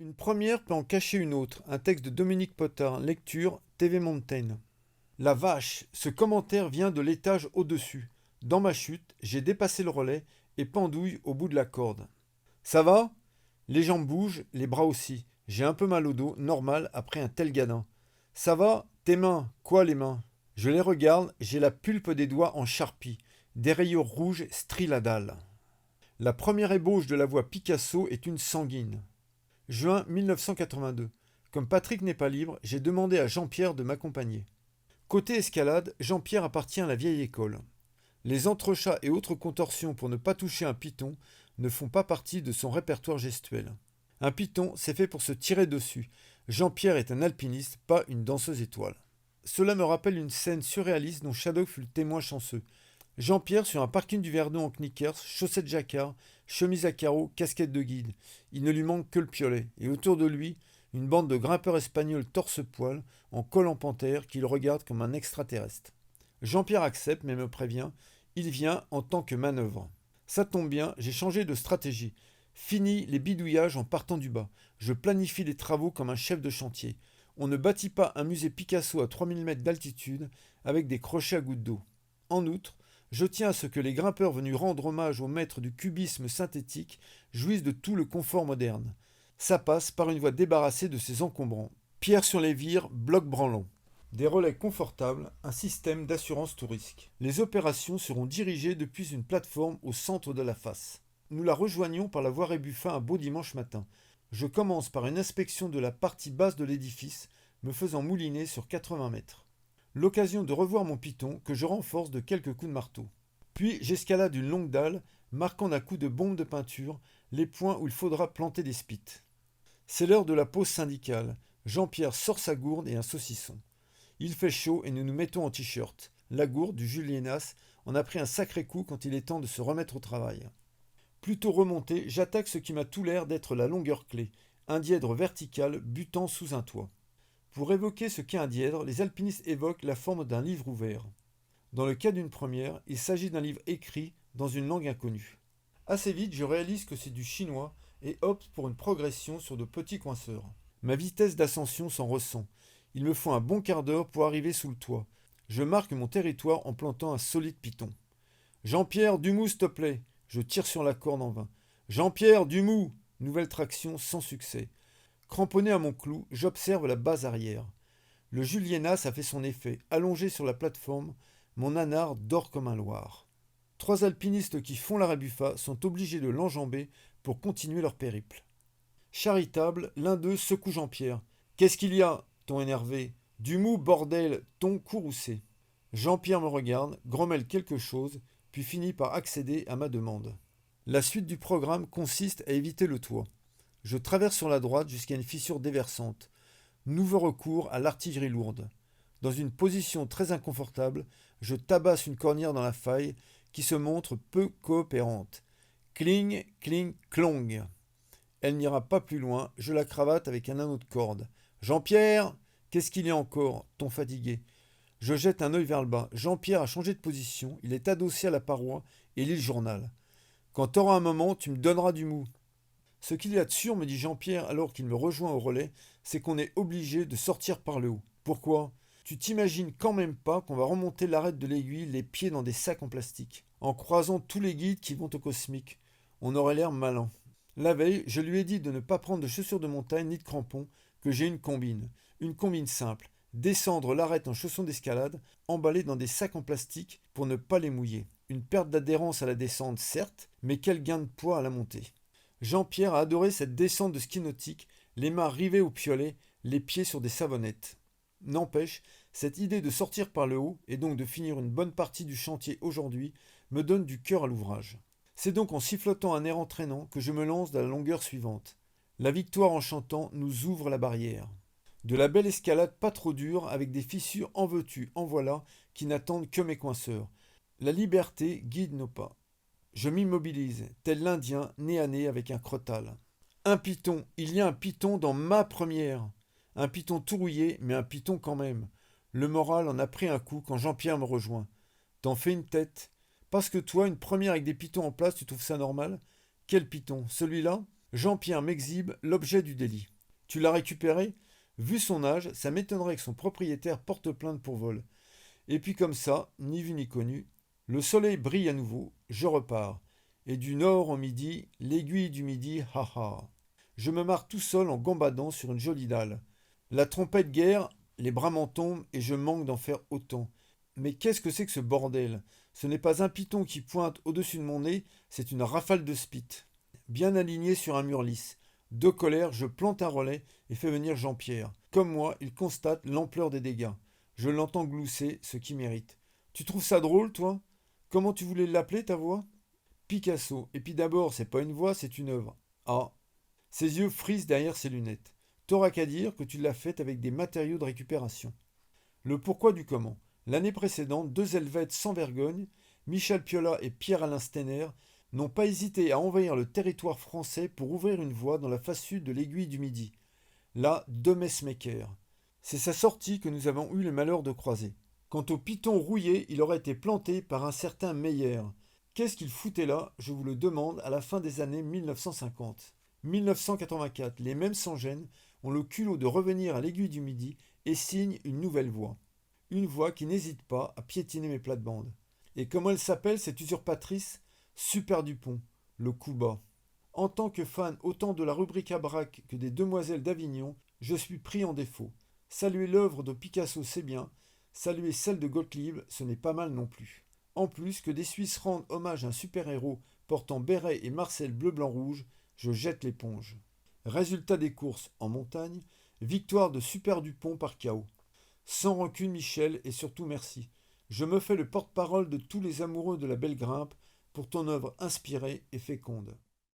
Une première peut en cacher une autre. Un texte de Dominique Potard, lecture TV Mountain. La vache, ce commentaire vient de l'étage au-dessus. Dans ma chute, j'ai dépassé le relais et pendouille au bout de la corde. Ça va? Les jambes bougent, les bras aussi. J'ai un peu mal au dos, normal après un tel gadin. Ça va? Tes mains? Quoi les mains? Je les regarde, j'ai la pulpe des doigts en charpie. Des rayures rouges strient la dalle. La première ébauche de la voix Picasso est une sanguine. Juin 1982. Comme Patrick n'est pas libre, j'ai demandé à Jean-Pierre de m'accompagner. Côté escalade, Jean-Pierre appartient à la vieille école. Les entrechats et autres contorsions pour ne pas toucher un python ne font pas partie de son répertoire gestuel. Un python, c'est fait pour se tirer dessus. Jean-Pierre est un alpiniste, pas une danseuse étoile. Cela me rappelle une scène surréaliste dont Shadow fut le témoin chanceux. Jean-Pierre sur un parking du Verdon en knickers, chaussettes jacquard, chemise à carreaux, casquette de guide. Il ne lui manque que le piolet. Et autour de lui, une bande de grimpeurs espagnols torse-poil, en col en panthère, qui le regardent comme un extraterrestre. Jean-Pierre accepte, mais me prévient, il vient en tant que manœuvre. Ça tombe bien, j'ai changé de stratégie. Fini les bidouillages en partant du bas. Je planifie les travaux comme un chef de chantier. On ne bâtit pas un musée Picasso à 3000 mètres d'altitude avec des crochets à gouttes d'eau. En outre, je tiens à ce que les grimpeurs venus rendre hommage au maître du cubisme synthétique jouissent de tout le confort moderne. Ça passe par une voie débarrassée de ces encombrants. Pierre sur les vires, bloc branlant. Des relais confortables, un système d'assurance tout risque. Les opérations seront dirigées depuis une plateforme au centre de la face. Nous la rejoignons par la voie Rébuffin un beau dimanche matin. Je commence par une inspection de la partie basse de l'édifice, me faisant mouliner sur 80 mètres. L'occasion de revoir mon python que je renforce de quelques coups de marteau. Puis j'escalade une longue dalle, marquant d'un coup de bombe de peinture les points où il faudra planter des spits. C'est l'heure de la pause syndicale. Jean-Pierre sort sa gourde et un saucisson. Il fait chaud et nous nous mettons en t-shirt. La gourde du Julienas en a pris un sacré coup quand il est temps de se remettre au travail. Plutôt remonté, j'attaque ce qui m'a tout l'air d'être la longueur clé, un dièdre vertical butant sous un toit. Pour évoquer ce qu'est un dièdre, les alpinistes évoquent la forme d'un livre ouvert. Dans le cas d'une première, il s'agit d'un livre écrit dans une langue inconnue. Assez vite, je réalise que c'est du chinois et opte pour une progression sur de petits coinceurs. Ma vitesse d'ascension s'en ressent. Il me faut un bon quart d'heure pour arriver sous le toit. Je marque mon territoire en plantant un solide piton. Jean-Pierre, du mou, s'il te plaît. Je tire sur la corde en vain. Jean-Pierre, du mou. Nouvelle traction sans succès. Cramponné à mon clou, j'observe la base arrière. Le Julienas a fait son effet. Allongé sur la plateforme, mon anard dort comme un loir. Trois alpinistes qui font la Rébuffa sont obligés de l'enjamber pour continuer leur périple. Charitable, l'un d'eux secoue Jean-Pierre. Qu'est-ce qu'il y a, ton énervé? Du mou, bordel, ton courroucé. Jean-Pierre me regarde, grommelle quelque chose, puis finit par accéder à ma demande. La suite du programme consiste à éviter le toit. Je traverse sur la droite jusqu'à une fissure déversante. Nouveau recours à l'artillerie lourde. Dans une position très inconfortable, je tabasse une cornière dans la faille qui se montre peu coopérante. Cling, cling, clong. Elle n'ira pas plus loin, je la cravate avec un anneau de corde. Jean-Pierre, qu'est-ce qu'il y a encore, ton fatigué? Je jette un œil vers le bas. Jean-Pierre a changé de position, il est adossé à la paroi et lit le journal. Quand t'auras un moment, tu me donneras du mou. Ce qu'il y a de sûr, me dit Jean-Pierre alors qu'il me rejoint au relais, c'est qu'on est obligé de sortir par le haut. Pourquoi? Tu t'imagines quand même pas qu'on va remonter l'arête de l'aiguille les pieds dans des sacs en plastique, en croisant tous les guides qui vont au cosmique. On aurait l'air malin. La veille, je lui ai dit de ne pas prendre de chaussures de montagne ni de crampons, que j'ai une combine. Une combine simple. Descendre l'arête en chaussons d'escalade, emballés dans des sacs en plastique pour ne pas les mouiller. Une perte d'adhérence à la descente, certes, mais quel gain de poids à la montée. Jean-Pierre a adoré cette descente de ski nautique, les mains rivées au piolet, les pieds sur des savonnettes. N'empêche, cette idée de sortir par le haut, et donc de finir une bonne partie du chantier aujourd'hui, me donne du cœur à l'ouvrage. C'est donc en sifflotant un air entraînant que je me lance dans la longueur suivante. La victoire en chantant nous ouvre la barrière. De la belle escalade pas trop dure, avec des fissures en veux-tu, en voilà, qui n'attendent que mes coinceurs. La liberté guide nos pas. Je m'immobilise, tel l'Indien, nez à nez avec un crottal. Un python, il y a un python dans ma première. Un python tout rouillé, mais un python quand même. Le moral en a pris un coup quand Jean-Pierre me rejoint. T'en fais une tête. Parce que toi, une première avec des pythons en place, tu trouves ça normal? Quel python? Celui-là? Jean-Pierre m'exhibe l'objet du délit. Tu l'as récupéré? Vu son âge, ça m'étonnerait que son propriétaire porte plainte pour vol. Et puis comme ça, ni vu ni connu, le soleil brille à nouveau, je repars. Et du nord au midi, l'aiguille du midi, ha ha. Je me marre tout seul en gambadant sur une jolie dalle. La trompette guerre, les bras m'en tombent et je manque d'en faire autant. Mais qu'est-ce que c'est que ce bordel? Ce n'est pas un python qui pointe au-dessus de mon nez, c'est une rafale de spit. Bien aligné sur un mur lisse. De colère, je plante un relais et fais venir Jean-Pierre. Comme moi, il constate l'ampleur des dégâts. Je l'entends glousser, ce qui mérite. Tu trouves ça drôle, toi? Comment tu voulais l'appeler, ta voix? Picasso. Et puis d'abord, c'est pas une voix, c'est une œuvre. Ah. Ses yeux frisent derrière ses lunettes. T'auras qu'à dire que tu l'as faite avec des matériaux de récupération. Le pourquoi du comment. L'année précédente, deux Helvètes sans vergogne, Michel Piola et Pierre-Alain Steiner, n'ont pas hésité à envahir le territoire français pour ouvrir une voie dans la face sud de l'aiguille du Midi. Là, de Messmaker. C'est sa sortie que nous avons eu le malheur de croiser. Quant au python rouillé, il aurait été planté par un certain Meyer. Qu'est-ce qu'il foutait là, je vous le demande, à la fin des années 1950. 1984, les mêmes sans-gêne ont le culot de revenir à l'aiguille du Midi et signent une nouvelle voie. Une voie qui n'hésite pas à piétiner mes plates-bandes. Et comment elle s'appelle, cette usurpatrice? Super Dupont, le coup bas. En tant que fan autant de la rubrique à braque que des Demoiselles d'Avignon, je suis pris en défaut. Saluer l'œuvre de Picasso, c'est bien. Saluer celle de Gottlieb, ce n'est pas mal non plus. En plus que des Suisses rendent hommage à un super-héros portant béret et Marcel bleu-blanc-rouge, je jette l'éponge. Résultat des courses en montagne, victoire de Super Dupont par KO. Sans rancune, Michel, et surtout merci. Je me fais le porte-parole de tous les amoureux de la belle grimpe pour ton œuvre inspirée et féconde.